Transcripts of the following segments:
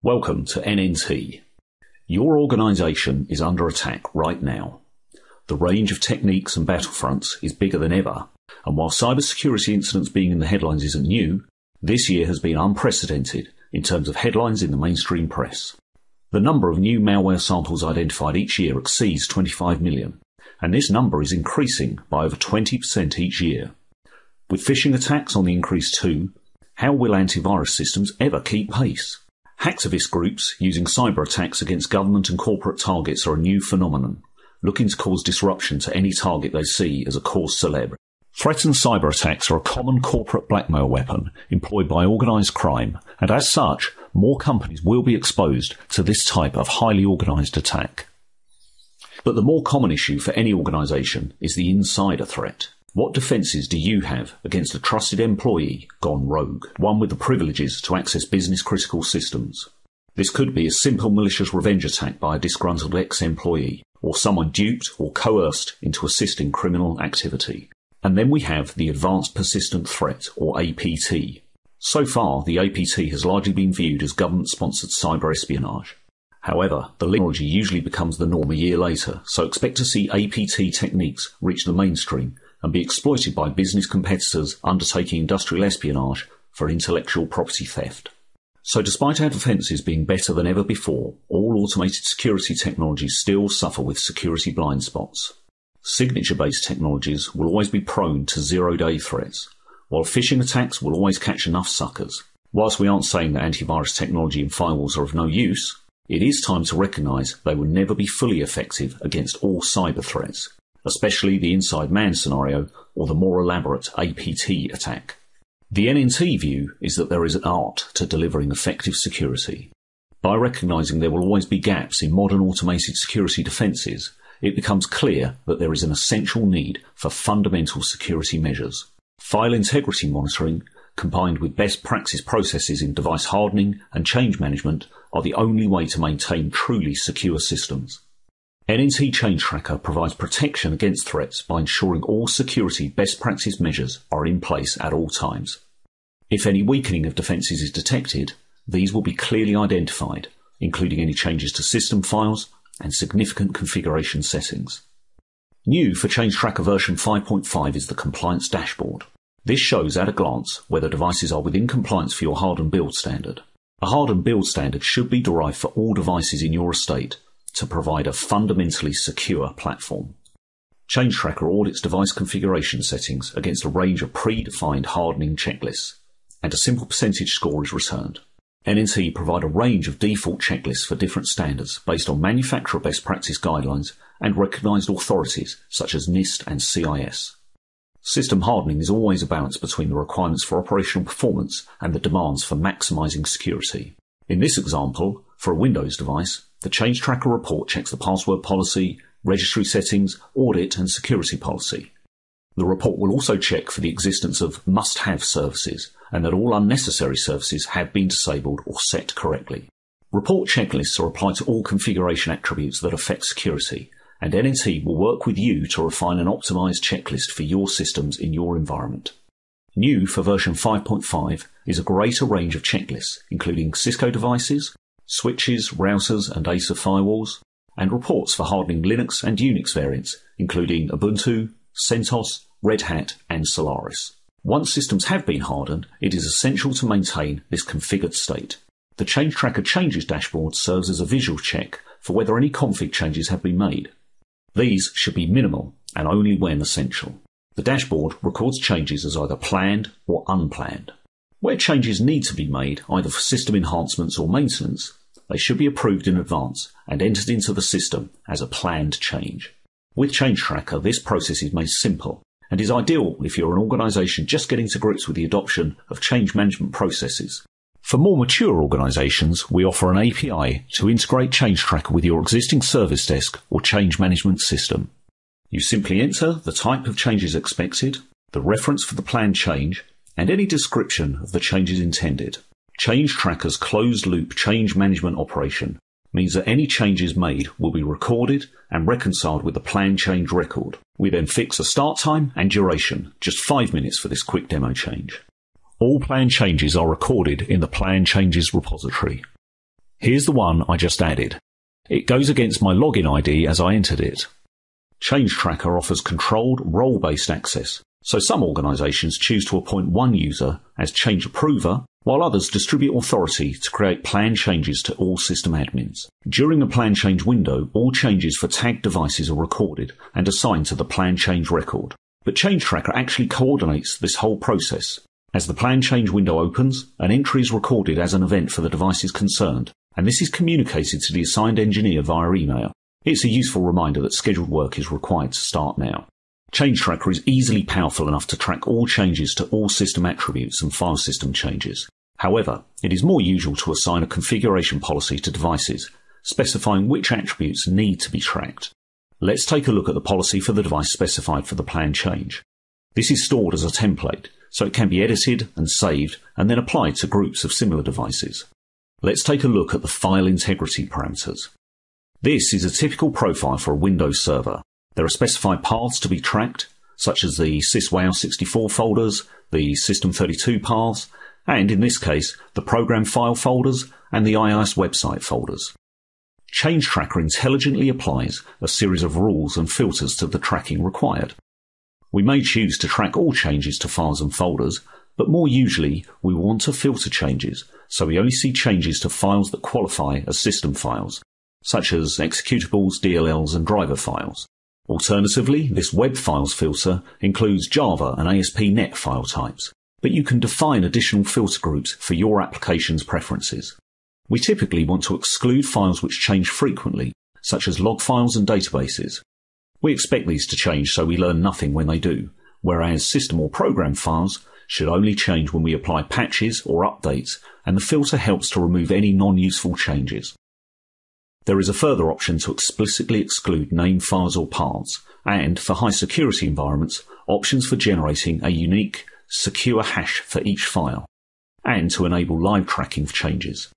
Welcome to NNT. Your organisation is under attack right now. The range of techniques and battlefronts is bigger than ever, and while cybersecurity incidents being in the headlines isn't new, this year has been unprecedented in terms of headlines in the mainstream press. The number of new malware samples identified each year exceeds 25 million, and this number is increasing by over 20% each year. With phishing attacks on the increase too, how will antivirus systems ever keep pace? Hacktivist groups using cyber attacks against government and corporate targets are a new phenomenon, looking to cause disruption to any target they see as a cause célèbre. Threatened cyber attacks are a common corporate blackmail weapon employed by organised crime, and as such, more companies will be exposed to this type of highly organised attack. But the more common issue for any organisation is the insider threat. What defences do you have against a trusted employee gone rogue, one with the privileges to access business-critical systems? This could be a simple malicious revenge attack by a disgruntled ex-employee, or someone duped or coerced into assisting criminal activity. And then we have the Advanced Persistent Threat, or APT. So far, the APT has largely been viewed as government-sponsored cyber espionage. However, the technology usually becomes the norm a year later, so expect to see APT techniques reach the mainstream and be exploited by business competitors undertaking industrial espionage for intellectual property theft. So despite our defences being better than ever before, all automated security technologies still suffer with security blind spots. Signature-based technologies will always be prone to zero-day threats, while phishing attacks will always catch enough suckers. Whilst we aren't saying that antivirus technology and firewalls are of no use, it is time to recognise they will never be fully effective against all cyber threats, especially the inside man scenario or the more elaborate APT attack. The NNT view is that there is an art to delivering effective security. By recognising there will always be gaps in modern automated security defences, it becomes clear that there is an essential need for fundamental security measures. File integrity monitoring, combined with best practice processes in device hardening and change management, are the only way to maintain truly secure systems. NNT Change Tracker provides protection against threats by ensuring all security best practice measures are in place at all times. If any weakening of defences is detected, these will be clearly identified, including any changes to system files and significant configuration settings. New for Change Tracker version 5.5 is the Compliance Dashboard. This shows at a glance whether devices are within compliance for your harden build standard. A harden build standard should be derived for all devices in your estate to provide a fundamentally secure platform. Change Tracker audits device configuration settings against a range of predefined hardening checklists, and a simple percentage score is returned. NNT provide a range of default checklists for different standards based on manufacturer best practice guidelines and recognised authorities such as NIST and CIS. System hardening is always a balance between the requirements for operational performance and the demands for maximising security. In this example, for a Windows device, the Change Tracker report checks the password policy, registry settings, audit and security policy. The report will also check for the existence of must-have services and that all unnecessary services have been disabled or set correctly. Report checklists are applied to all configuration attributes that affect security, and NNT will work with you to refine an optimised checklist for your systems in your environment. New for version 5.5 is a greater range of checklists, including Cisco devices, switches, routers and Acer firewalls, and reports for hardening Linux and Unix variants, including Ubuntu, CentOS, Red Hat and Solaris. Once systems have been hardened, it is essential to maintain this configured state. The Change Tracker Changes dashboard serves as a visual check for whether any config changes have been made. These should be minimal and only when essential. The dashboard records changes as either planned or unplanned. Where changes need to be made, either for system enhancements or maintenance, they should be approved in advance and entered into the system as a planned change. With Change Tracker, this process is made simple and is ideal if you're an organisation just getting to grips with the adoption of change management processes. For more mature organisations, we offer an API to integrate Change Tracker with your existing service desk or change management system. You simply enter the type of changes expected, the reference for the planned change, and any description of the changes intended. Change Tracker's closed-loop change management operation means that any changes made will be recorded and reconciled with the planned change record. We then fix a start time and duration, just 5 minutes for this quick demo change. All planned changes are recorded in the Plan Changes repository. Here's the one I just added. It goes against my login ID as I entered it. Change Tracker offers controlled, role-based access, so some organisations choose to appoint one user as change approver, while others distribute authority to create plan changes to all system admins. During the plan change window, all changes for tagged devices are recorded and assigned to the plan change record. But Change Tracker actually coordinates this whole process. As the plan change window opens, an entry is recorded as an event for the devices concerned, and this is communicated to the assigned engineer via email. It's a useful reminder that scheduled work is required to start now. Change Tracker is easily powerful enough to track all changes to all system attributes and file system changes. However, it is more usual to assign a configuration policy to devices, specifying which attributes need to be tracked. Let's take a look at the policy for the device specified for the plan change. This is stored as a template, so it can be edited and saved and then applied to groups of similar devices. Let's take a look at the file integrity parameters. This is a typical profile for a Windows server. There are specified paths to be tracked, such as the syswow64 folders, the system32 paths, and in this case, the program file folders and the iOS website folders. Change Tracker intelligently applies a series of rules and filters to the tracking required. We may choose to track all changes to files and folders, but more usually we want to filter changes, so we only see changes to files that qualify as system files, such as executables, DLLs and driver files. Alternatively, this web files filter includes Java and ASP.NET file types, but you can define additional filter groups for your application's preferences. We typically want to exclude files which change frequently, such as log files and databases. We expect these to change so we learn nothing when they do, whereas system or program files should only change when we apply patches or updates, and the filter helps to remove any non-useful changes. There is a further option to explicitly exclude named files or paths, and for high security environments, options for generating a unique, secure hash for each file, and to enable live tracking of changes.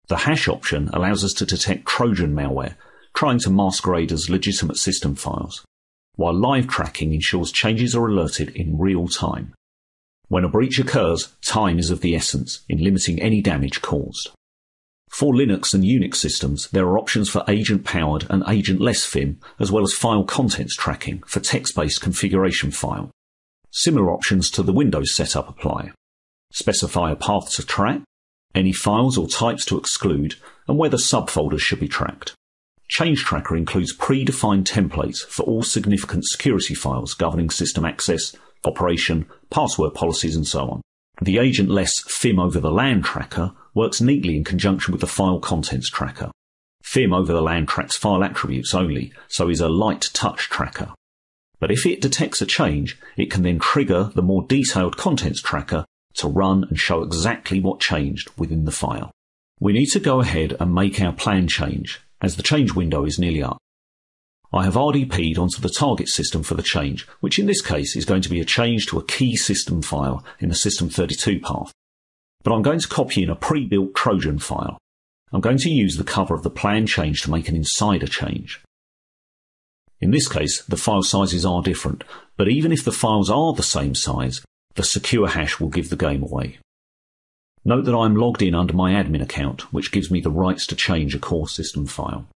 The hash option allows us to detect Trojan malware, trying to masquerade as legitimate system files, while live tracking ensures changes are alerted in real time. When a breach occurs, time is of the essence in limiting any damage caused. For Linux and Unix systems, there are options for agent-powered and agent-less FIM, as well as file contents tracking for text-based configuration file. Similar options to the Windows setup apply. Specify a path to track, any files or types to exclude, and whether subfolders should be tracked. Change Tracker includes predefined templates for all significant security files governing system access, operation, password policies, and so on. The agent-less FIM over the LAN tracker works neatly in conjunction with the file contents tracker. FIM over the LAN tracks file attributes only, so is a light touch tracker. But if it detects a change, it can then trigger the more detailed contents tracker to run and show exactly what changed within the file. We need to go ahead and make our plan change, as the change window is nearly up. I have RDP'd onto the target system for the change, which in this case is going to be a change to a key system file in the system32 path. But I'm going to copy in a pre-built Trojan file. I'm going to use the cover of the plan change to make an insider change. In this case, the file sizes are different, but even if the files are the same size, the secure hash will give the game away. Note that I'm logged in under my admin account, which gives me the rights to change a core system file.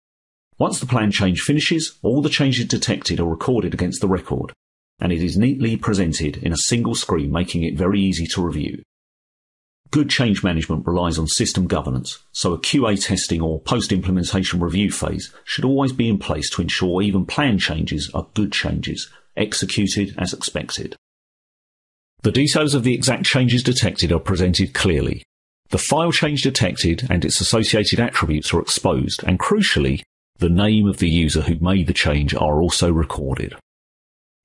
Once the plan change finishes, all the changes detected are recorded against the record, and it is neatly presented in a single screen, making it very easy to review. Good change management relies on system governance, so a QA testing or post-implementation review phase should always be in place to ensure even plan changes are good changes, executed as expected. The details of the exact changes detected are presented clearly. The file change detected and its associated attributes are exposed, and crucially, the name of the user who made the change are also recorded.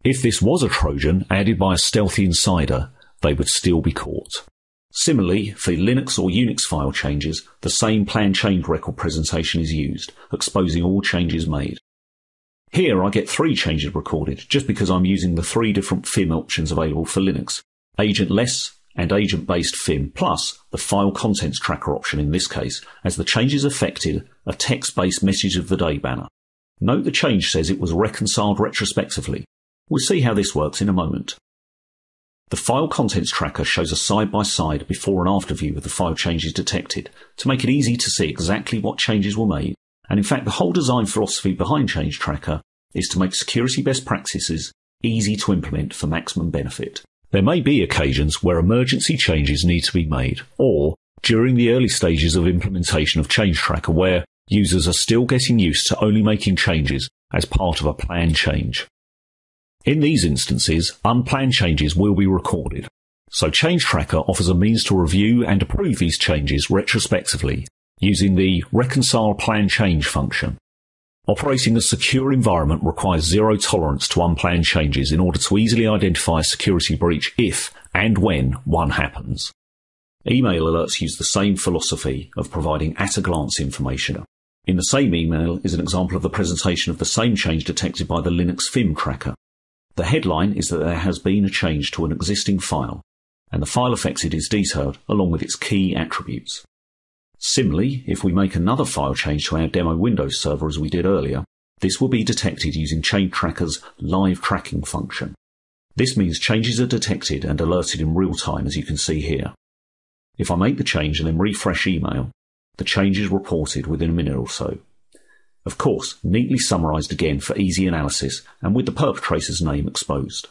If this was a Trojan added by a stealthy insider, they would still be caught. Similarly, for Linux or Unix file changes, the same plan change record presentation is used, exposing all changes made. Here I get 3 changes recorded, just because I'm using the 3 different FIM options available for Linux: agent-less and agent-based FIM, plus the file contents tracker option in this case, as the changes affected a text-based message of the day banner. Note the change says it was reconciled retrospectively. We'll see how this works in a moment. The file contents tracker shows a side-by-side before and after view of the file changes detected to make it easy to see exactly what changes were made. And in fact, the whole design philosophy behind Change Tracker is to make security best practices easy to implement for maximum benefit. There may be occasions where emergency changes need to be made, or during the early stages of implementation of Change Tracker where users are still getting used to only making changes as part of a planned change. In these instances, unplanned changes will be recorded, so Change Tracker offers a means to review and approve these changes retrospectively using the Reconcile Plan Change function. Operating a secure environment requires zero tolerance to unplanned changes in order to easily identify a security breach if and when one happens. Email alerts use the same philosophy of providing at-a-glance information. In the same email is an example of the presentation of the same change detected by the Linux FIM tracker. The headline is that there has been a change to an existing file, and the file affected is detailed along with its key attributes. Similarly, if we make another file change to our demo Windows server as we did earlier, this will be detected using Change Tracker's live tracking function. This means changes are detected and alerted in real time, as you can see here. If I make the change and then refresh email, the change is reported within a minute or so. Of course, neatly summarised again for easy analysis and with the perpetrator's name exposed.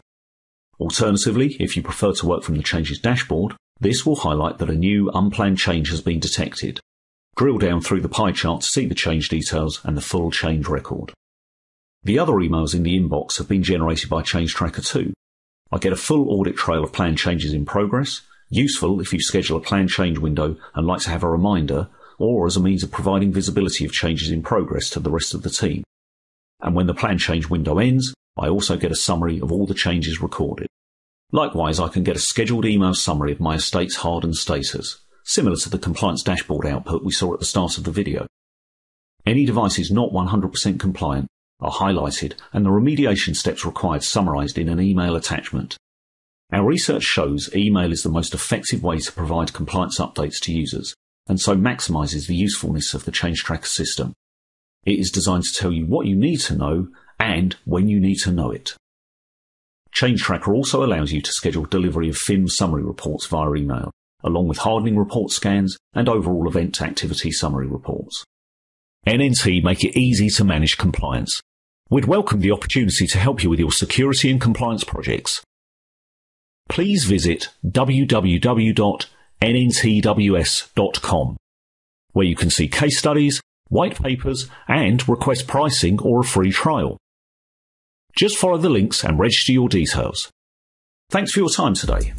Alternatively, if you prefer to work from the changes dashboard, this will highlight that a new unplanned change has been detected. Drill down through the pie chart to see the change details and the full change record. The other emails in the inbox have been generated by Change Tracker too. I get a full audit trail of planned changes in progress, useful if you schedule a planned change window and like to have a reminder, or as a means of providing visibility of changes in progress to the rest of the team. And when the planned change window ends, I also get a summary of all the changes recorded. Likewise, I can get a scheduled email summary of my estate's hardened status, similar to the compliance dashboard output we saw at the start of the video. Any devices not 100% compliant are highlighted and the remediation steps required summarised in an email attachment. Our research shows email is the most effective way to provide compliance updates to users, and so maximises the usefulness of the Change Tracker system. It is designed to tell you what you need to know and when you need to know it. Change Tracker also allows you to schedule delivery of FIM summary reports via email, along with hardening report scans and overall event activity summary reports. NNT make it easy to manage compliance. We'd welcome the opportunity to help you with your security and compliance projects. Please visit www.nntws.com, where you can see case studies, white papers, and request pricing or a free trial. Just follow the links and register your details. Thanks for your time today.